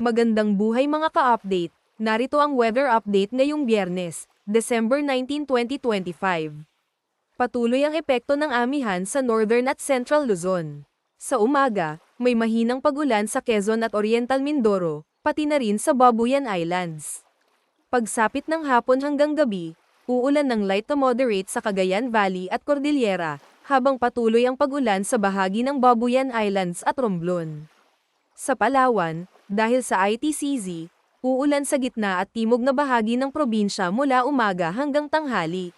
Magandang buhay mga ka-update. Narito ang weather update ngayong Biyernes, December 19, 2025. Patuloy ang epekto ng amihan sa Northern at Central Luzon. Sa umaga, may mahinang pag-ulan sa Quezon at Oriental Mindoro, pati na rin sa Babuyan Islands. Pagsapit ng hapon hanggang gabi, uulan ng light to moderate sa Cagayan Valley at Cordillera, habang patuloy ang pag-ulan sa bahagi ng Babuyan Islands at Romblon. Sa Palawan, dahil sa ITCZ, uulan sa gitna at timog na bahagi ng probinsya mula umaga hanggang tanghali.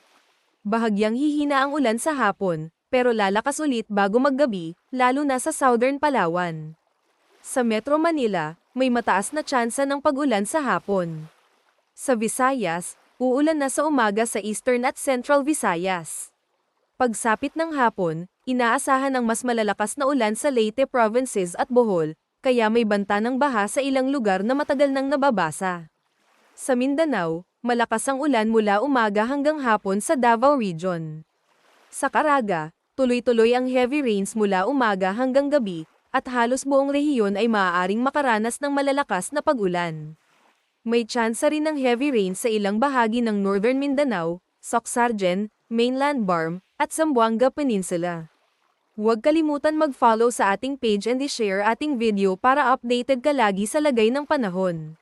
Bahagyang hihina ang ulan sa hapon, pero lalakas ulit bago maggabi, lalo na sa Southern Palawan. Sa Metro Manila, may mataas na tsansa ng pag-ulan sa hapon. Sa Visayas, uulan na sa umaga sa Eastern at Central Visayas. Pagsapit ng hapon, inaasahan ang mas malalakas na ulan sa Leyte provinces at Bohol, kaya may banta ng baha sa ilang lugar na matagal nang nababasa. Sa Mindanao, malakas ang ulan mula umaga hanggang hapon sa Davao Region. Sa Caraga, tuloy-tuloy ang heavy rains mula umaga hanggang gabi, at halos buong rehiyon ay maaaring makaranas ng malalakas na pag-ulan. May tsansa rin ng heavy rain sa ilang bahagi ng Northern Mindanao, Soxargen, Mainland Barm, at Zamboanga Peninsula. Huwag kalimutan mag-follow sa ating page and i-share ating video para updated ka lagi sa lagay ng panahon.